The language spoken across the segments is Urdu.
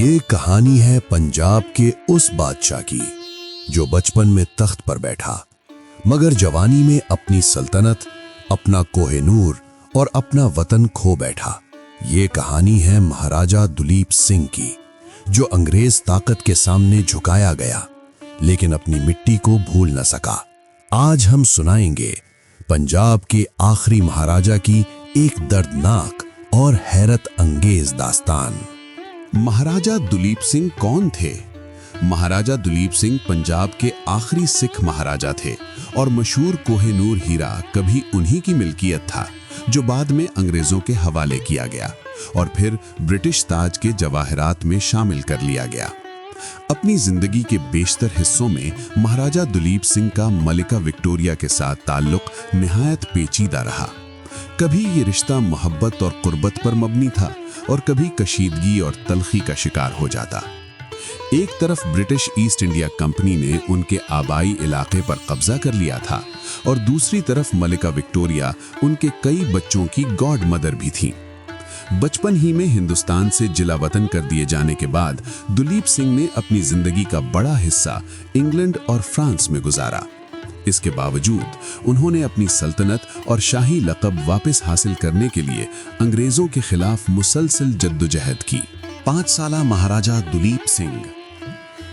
یہ کہانی ہے پنجاب کے اس بادشاہ کی جو بچپن میں تخت پر بیٹھا مگر جوانی میں اپنی سلطنت، اپنا کوہ نور اور اپنا وطن کھو بیٹھا۔ یہ کہانی ہے مہاراجہ دلیپ سنگھ کی، جو انگریز طاقت کے سامنے جھکایا گیا لیکن اپنی مٹی کو بھول نہ سکا۔ آج ہم سنائیں گے پنجاب کے آخری مہاراجہ کی ایک دردناک اور حیرت انگیز داستان۔ مہاراجہ دلیپ سنگھ کون تھے؟ مہاراجہ دلیپ سنگھ پنجاب کے آخری سکھ مہاراجہ تھے اور مشہور کوہ نور ہیرا کبھی انہی کی ملکیت تھا جو بعد میں انگریزوں کے حوالے کیا گیا اور پھر برٹش تاج کے جواہرات میں شامل کر لیا گیا۔ اپنی زندگی کے بیشتر حصوں میں مہاراجہ دلیپ سنگھ کا ملکہ وکٹوریہ کے ساتھ تعلق نہایت پیچیدہ رہا۔ کبھی یہ رشتہ محبت اور قربت پر مبنی تھا اور کبھی کشیدگی اور تلخی کا شکار ہو جاتا۔ ایک طرف برٹش ایسٹ انڈیا کمپنی نے ان کے آبائی علاقے پر قبضہ کر لیا تھا اور دوسری طرف ملکہ وکٹوریہ ان کے کئی بچوں کی گاڈ مدر بھی تھیں۔ بچپن ہی میں ہندوستان سے جلا وطن کر دیے جانے کے بعد دلیپ سنگھ نے اپنی زندگی کا بڑا حصہ انگلینڈ اور فرانس میں گزارا۔ اس کے باوجود انہوں نے اپنی سلطنت اور شاہی لقب واپس حاصل کرنے کے لیے انگریزوں کے خلاف مسلسل جدوجہد کی۔ 5 سالہ مہاراجہ دلیپ سنگھ۔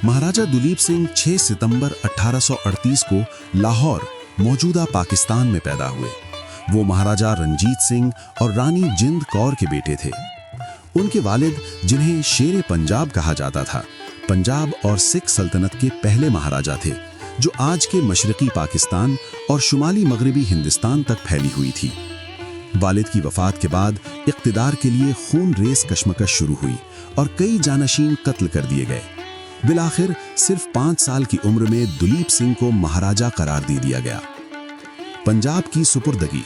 مہاراجہ دلیپ سنگھ 6 ستمبر 1838 کو لاہور موجودہ پاکستان میں پیدا ہوئے۔ وہ مہاراجہ رنجیت سنگھ اور رانی جند کور کے بیٹے تھے۔ ان کے والد، جنہیں شیر پنجاب کہا جاتا تھا، پنجاب اور سکھ سلطنت کے پہلے مہاراجہ تھے جو آج کے مشرقی پاکستان اور شمالی مغربی ہندوستان تک پھیلی ہوئی تھی۔ والد کی وفات کے بعد اقتدار کے لیے خون ریز کشمکش شروع ہوئی اور کئی جانشین قتل کر دیے گئے۔ بالآخر صرف 5 سال کی عمر میں دلیپ سنگھ کو مہاراجہ قرار دے دیا گیا۔ پنجاب کی سپردگی۔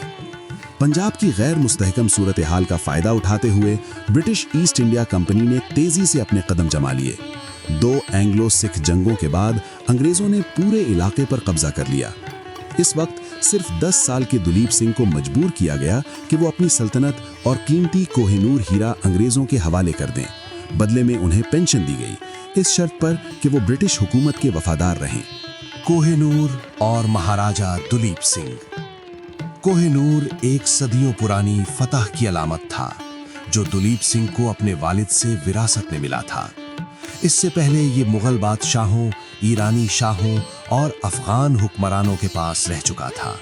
پنجاب کی غیر مستحکم صورتحال کا فائدہ اٹھاتے ہوئے برٹش ایسٹ انڈیا کمپنی نے تیزی سے اپنے قدم جما لیے۔ 2 اینگلو سکھ جنگوں کے بعد انگریزوں نے پورے علاقے پر قبضہ کر لیا۔ اس وقت صرف 10 سال کے دلیپ سنگھ کو مجبور کیا گیا کہ وہ اپنی سلطنت اور قیمتی کوہ نور ہیرا انگریزوں کے حوالے کر دیں۔ بدلے میں انہیں پینشن دی گئی، اس شرط پر کہ وہ برٹش حکومت کے وفادار رہیں۔ کوہ نور اور مہاراجہ دلیپ سنگھ۔ کوہ نور ایک صدیوں پرانی فتح کی علامت تھا جو دلیپ سنگھ کو اپنے والد سے وراثت میں ملا تھا۔ اس سے پہلے یہ مغل بادشاہوں، ایرانی شاہوں اور افغان حکمرانوں کے پاس رہ چکا تھا۔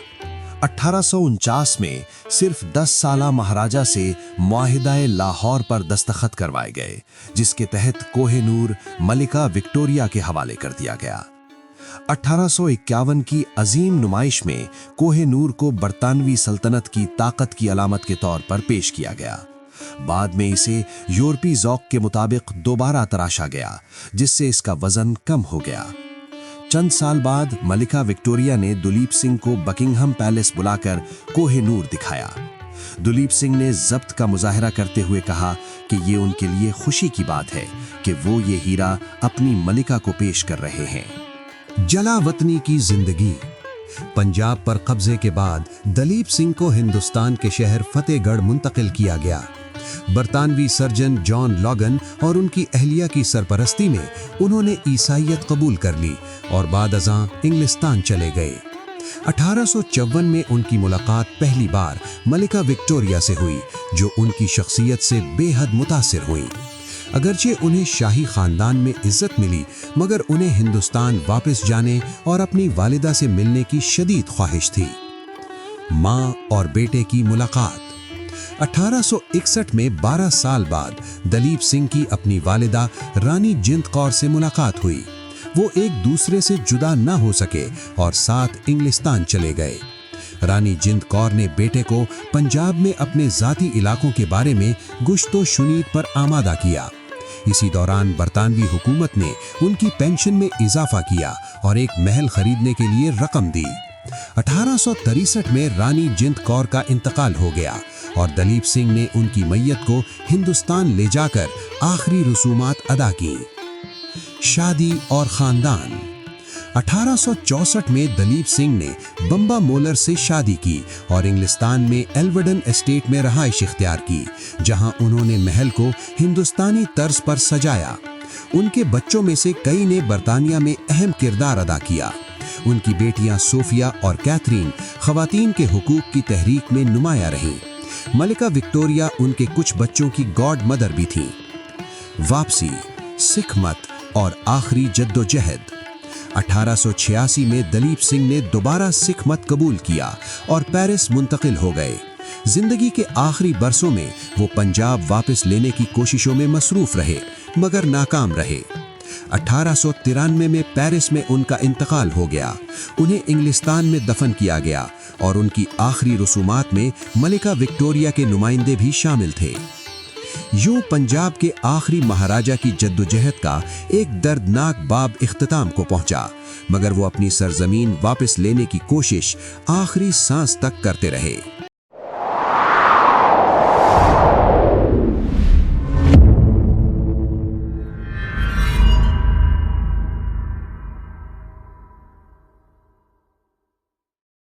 1849 میں صرف 10 سالہ مہاراجہ سے معاہدہ لاہور پر دستخط کروائے گئے، جس کے تحت کوہ نور ملکہ وکٹوریہ کے حوالے کر دیا گیا۔ 1851 کی عظیم نمائش میں کوہ نور کو برطانوی سلطنت کی طاقت کی علامت کے طور پر پیش کیا گیا۔ بعد میں اسے یورپی ذوق کے مطابق دوبارہ تراشا گیا، جس سے اس کا وزن کم ہو گیا۔ چند سال بعد ملکہ وکٹوریہ نے دلیپ سنگھ کو بکنگھم پیلس بلا کر کوہ نور دکھایا۔ دلیپ سنگھ نے ضبط کا مظاہرہ کرتے ہوئے کہا کہ یہ ان کے لیے خوشی کی بات ہے کہ وہ یہ ہیرا اپنی ملکہ کو پیش کر رہے ہیں۔ جلا وطنی کی زندگی۔ پنجاب پر قبضے کے بعد دلیپ سنگھ کو ہندوستان کے شہر فتح گڑھ منتقل کیا گیا۔ برطانوی سرجن جان لاگن اور ان کی اہلیہ کی سرپرستی میں انہوں نے عیسائیت قبول کر لی اور بعد ازاں انگلستان چلے گئے۔ 1854 میں ان کی ملاقات پہلی بار ملکہ وکٹوریہ سے ہوئی، جو ان کی شخصیت سے بے حد متاثر ہوئیں۔ اگرچہ انہیں شاہی خاندان میں عزت ملی، مگر انہیں ہندوستان واپس جانے اور اپنی والدہ سے ملنے کی شدید خواہش تھی۔ ماں اور بیٹے کی ملاقات۔ 1861 میں 12 سال بعد دلیپ سنگھ کی اپنی والدہ رانی جند کور سے ملاقات ہوئی۔ وہ ایک دوسرے سے جدا نہ ہو سکے اور ساتھ انگلستان چلے گئے۔ رانی جند کور نے بیٹے کو پنجاب میں اپنے ذاتی علاقوں کے بارے میں گشت و شنید پر آمادہ کیا۔ اسی دوران برطانوی حکومت نے ان کی پینشن میں اضافہ کیا اور ایک محل خریدنے کے لیے رقم دی۔ 1863 میں رانی جند کور کا انتقال ہو گیا اور دلیپ سنگھ نے ان کی میت کو ہندوستان لے جا کر آخری رسومات ادا کی۔ شادی اور خاندان۔ 1864 میں دلیپ سنگھ نے بمبا مولر سے شادی کی اور انگلستان میں ایلوڈن اسٹیٹ میں رہائش اختیار کی، جہاں انہوں نے محل کو ہندوستانی طرز پر سجایا۔ ان کے بچوں میں سے کئی نے برطانیہ میں اہم کردار ادا کیا۔ ان کی بیٹیاں صوفیہ اور کیتھرین خواتین کے حقوق کی تحریک میں نمایاں رہیں۔ ملکہ وکٹوریہ ان کے کچھ بچوں کی گاڈ مدر بھی تھیں۔ واپسی، سکھ مت اور آخری جدوجہد۔ 1886 میں دلیپ سنگھ نے دوبارہ سکھ مت قبول کیا اور پیرس منتقل ہو گئے۔ زندگی کے آخری برسوں میں وہ پنجاب واپس لینے کی کوششوں میں مصروف رہے مگر ناکام رہے۔ 1893 میں پیرس میں ان کا انتقال ہو گیا۔ انہیں انگلستان میں دفن کیا گیا اور ان کی آخری رسومات میں ملکہ وکٹوریہ کے نمائندے بھی شامل تھے۔ یوں پنجاب کے آخری مہاراجہ کی جدوجہد کا ایک دردناک باب اختتام کو پہنچا، مگر وہ اپنی سرزمین واپس لینے کی کوشش آخری سانس تک کرتے رہے۔